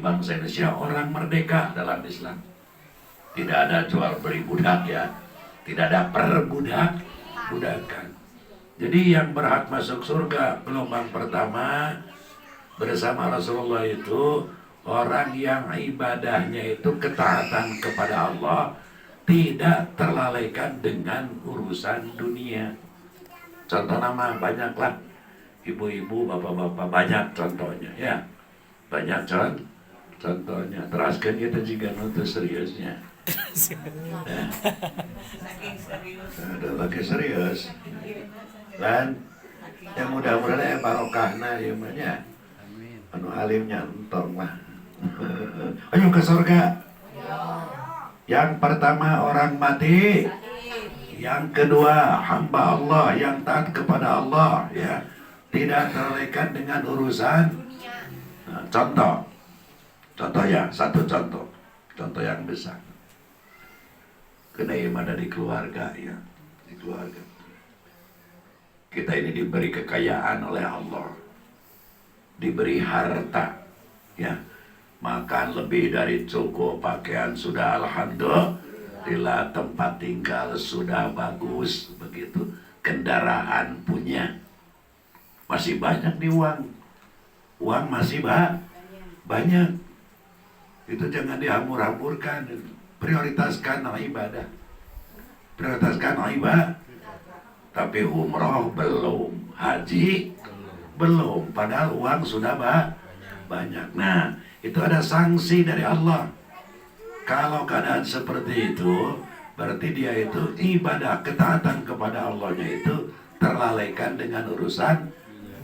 bangsa Indonesia orang merdeka dalam Islam. Tidak ada jual beli budak ya, tidak ada budakan. Jadi yang berhak masuk surga gelombang pertama bersama Rasulullah itu orang yang ibadahnya itu ketaatan kepada Allah, tidak terlalaikan dengan urusan dunia. Contoh nama banyaklah, ibu-ibu, bapak-bapak, banyak contohnya ya, banyak contohnya. Teraskan kita juga nuntut seriusnya. Ada lagi serius dan yang mudah-mudahan barokahna ya banyak anu alimnya entong lah. Ayo ke surga. Yang pertama orang mati, yang kedua hamba Allah yang taat kepada Allah ya, tidak terlalaikan dengan urusan. Nah, contoh ya, satu contoh yang besar. Kena ada di keluarga ya, di keluarga. Kita ini diberi kekayaan oleh Allah, diberi harta, ya, makan lebih dari cukup, pakaian sudah alhamdulillah, tempat tinggal sudah bagus, begitu, kendaraan punya, masih banyak nih uang masih banyak, itu jangan dihambur-hamburkan. Prioritaskan ibadah, tapi umroh belum, haji belum, padahal uang sudah banyak. Nah, itu ada sanksi dari Allah. Kalau keadaan seperti itu, berarti dia itu ibadah, ketaatan kepada Allahnya itu terlalaikan dengan urusan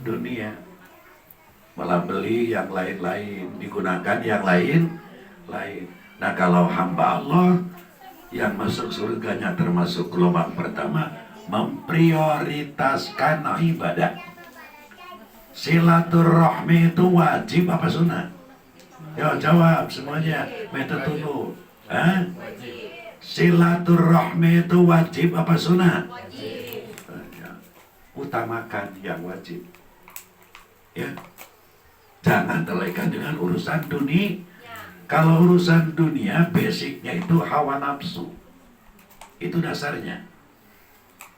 dunia, malah beli yang lain-lain, digunakan yang lain. Nah, kalau hamba Allah yang masuk surganya termasuk gelombang pertama, memprioritaskan ibadah. Silaturahmi itu wajib apa sunnah? Ya jawab semuanya, metode dulu. Silaturahmi itu wajib apa sunnah? Utamakan yang wajib. Ya, jangan terlaikan dengan urusan dunia. Kalau urusan dunia, basicnya itu hawa nafsu. Itu dasarnya.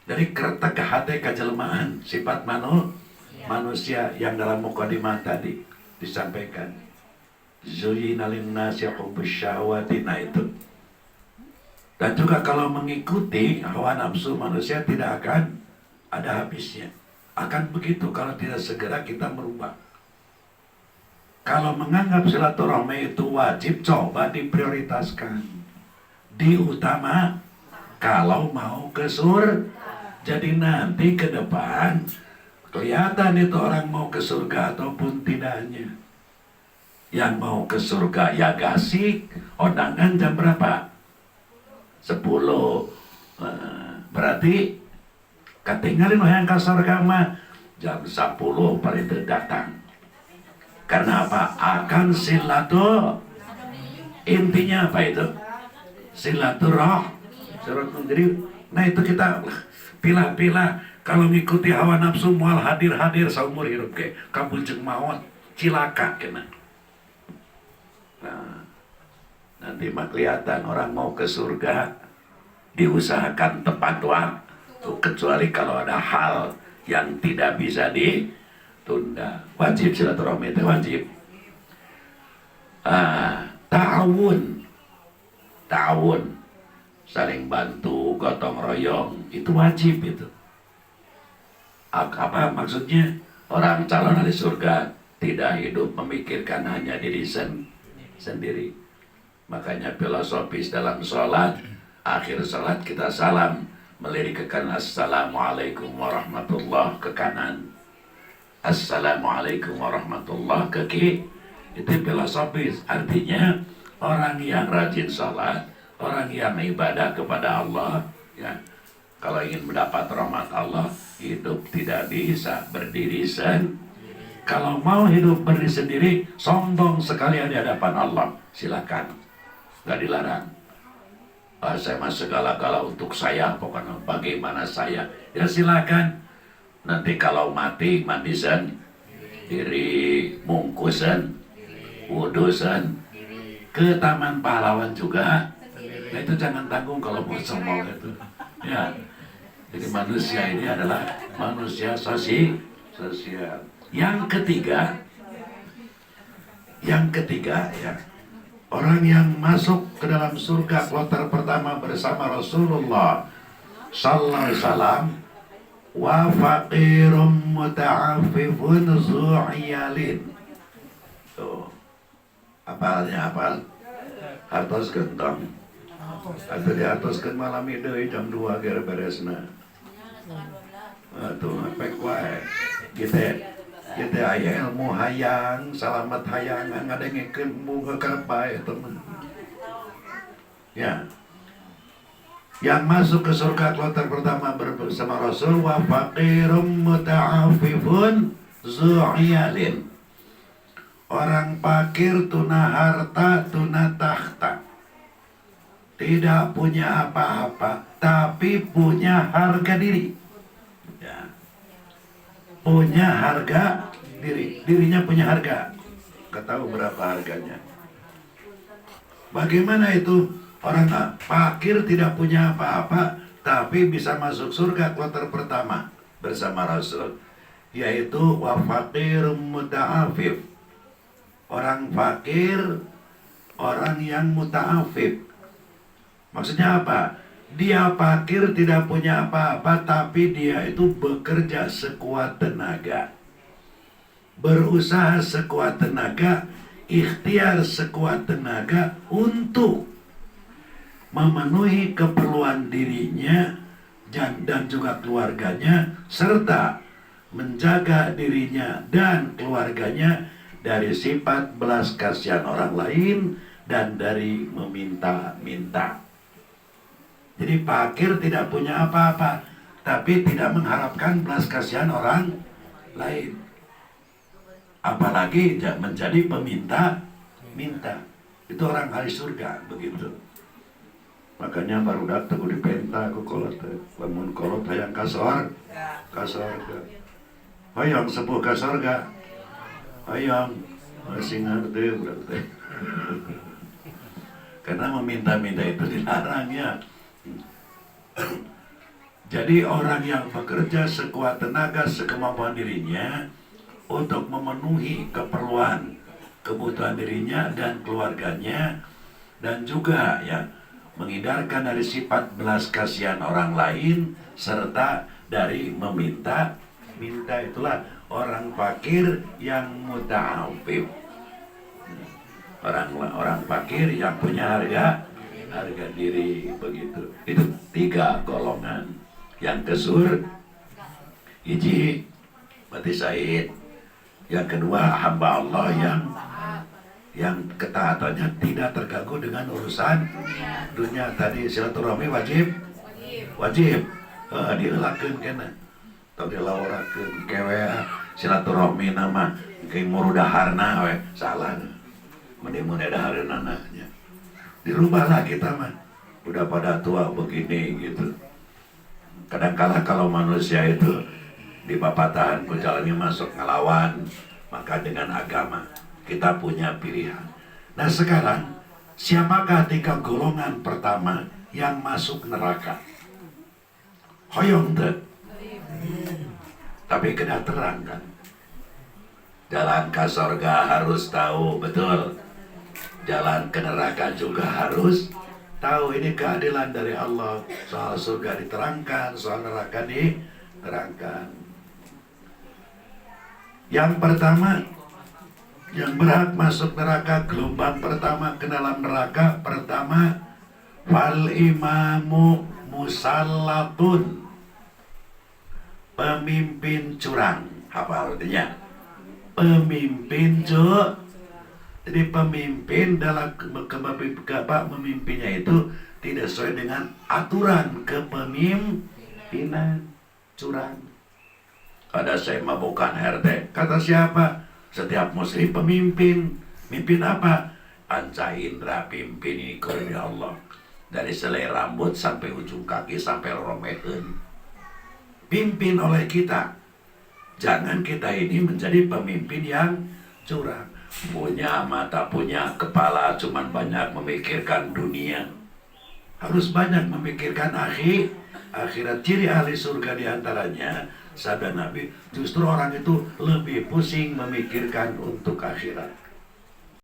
Dari kerta ke hati kejelmaan, sifat manusia yang dalam mukadimah tadi disampaikan. Zuyyina linnasi hubbus syahwati, nah itu. Dan juga kalau mengikuti hawa nafsu manusia tidak akan ada habisnya. Akan begitu kalau tidak segera kita merubah. Kalau menganggap silaturahmi itu wajib, coba diprioritaskan, diutama. Kalau mau ke surga, jadi nanti ke depan kelihatan itu orang mau ke surga ataupun tidaknya. Yang mau ke surga ya gasik, undangan jam berapa? 10. Berarti ketinggalin yang ke surga mah jam 10 paling datang. Karena apa? Akan intinya apa itu? Jadi, nah itu kita pilah-pilah. Kalau ngikuti hawa nafsu mual hadir saumur hidup ke kabul jeung maut, cilaka kena. Nah, nanti mah kelihatan orang mau ke surga diusahakan tepat waktu, kecuali kalau ada hal yang tidak bisa tunda. Wajib silaturahmi itu wajib. Ta'awun, saling bantu, gotong royong, itu wajib itu. Apa maksudnya? Orang calon ahli surga tidak hidup memikirkan hanya diri sendiri. Makanya filosofis dalam sholat, akhir sholat kita salam, melirik ke kanan, assalamualaikum warahmatullah, ke kanan, assalamualaikum warahmatullah, ke kiri. Itu filosofis. Artinya orang yang rajin sholat, orang yang ibadah kepada Allah, ya, kalau ingin mendapat rahmat Allah, hidup tidak bisa berdiri sendiri. Kalau mau hidup berdiri sendiri, sombong sekalian di hadapan Allah, silakan, nggak dilarang. Saya mah segala-gala untuk saya, pokoknya bagaimana saya, ya silakan. Nanti kalau mati mandisan diri, mungkusan wudusan ke Taman Pahlawan juga. Nah itu jangan tanggung kalau mau sombong itu. Ya. Jadi manusia ini adalah manusia sosial. Yang ketiga ya, orang yang masuk ke dalam surga kloter pertama bersama Rasulullah sallallahu alaihi wasallam, wa faqirum muta'affifun zu'iyalin. Tuh. Apalnya apal? Hartos gentong. Atau di atas kan malam itu jam 2 gara beresna. Tuh pek wae. Kita aya ilmu hayang, salamat hayang ngadengkeun muga karep teman. Ya. Yang masuk ke surga kloter pertama bersama Rasul, wa faqirum muta'affifun zu'iyalin. Orang fakir tuna harta tuna takhta. Tidak punya apa-apa, tapi punya harga diri. Ya. Punya harga diri, dirinya punya harga. Nggak tahu berapa harganya. Bagaimana itu orang fakir tidak punya apa-apa, tapi bisa masuk surga kloter pertama bersama Rasul, yaitu wa faqirum muta'affif. Orang fakir, orang yang muta'affif. Maksudnya apa? Dia fakir tidak punya apa-apa, tapi dia itu bekerja sekuat tenaga, berusaha sekuat tenaga, ikhtiar sekuat tenaga untuk memenuhi keperluan dirinya dan juga keluarganya, serta menjaga dirinya dan keluarganya dari sifat belas kasihan orang lain dan dari meminta-minta. Jadi fakir tidak punya apa-apa, tapi tidak mengharapkan belas kasihan orang lain. Apalagi menjadi peminta-minta. Itu orang ahli surga, begitu. Makanya baru datang di penta aku kolot. Lamun kolot hayang ka sorga. Hayang sepuh ka sorga. Hayang masih ngerti berarti. Karena meminta-minta itu dilarang ya. Jadi orang yang bekerja sekuat tenaga sekemampuan dirinya untuk memenuhi kebutuhan dirinya dan keluarganya, dan juga ya menghindarkan dari sifat belas kasihan orang lain serta dari meminta. Itulah orang fakir yang muta'affif. Orang fakir yang punya harga diri, begitu. Itu 3 golongan. Yang kesur hiji mati syahid, yang kedua hamba Allah yang ketaatannya tidak terganggu dengan urusan dunia. Tadi silaturahmi wajib diheulakeun kena atau dilaurakeun kewe silaturahmi nama ke murudaharna we salah mending dahareunna nya dirubahlah kita mah udah pada tua begini gitu. Kadangkala kalau manusia itu di papatahan ku jalannya masuk ngelawan, maka dengan agama kita punya pilihan. Nah sekarang siapakah 3 golongan pertama yang masuk neraka? Hoyong teh. Tapi kena terang kan. Jalan ke surga harus tahu betul. Jalan ke neraka juga harus tahu. Ini keadilan dari Allah. Soal surga diterangkan, soal neraka diterangkan. Yang pertama, yang berhak masuk neraka, gelombang pertama ke dalam neraka pertama, wal imamu musallatun, pemimpin curang. Apa artinya? Pemimpin jadi pemimpin dalam memimpinnya itu tidak sesuai dengan aturan kepemimpinan, curang. Ada saya mah bukan RT. Kata siapa? Setiap muslim pemimpin. Mimpin apa? Panca indera pimpin ini kurnia Allah. Dari selai rambut sampai ujung kaki sampai romeheun. Pimpin oleh kita. Jangan kita ini menjadi pemimpin yang curang. punya mata, punya kepala, cuman banyak memikirkan dunia. Harus banyak memikirkan akhirat. Ciri ahli surga diantaranya, sabda Nabi, justru orang itu lebih pusing memikirkan untuk akhirat.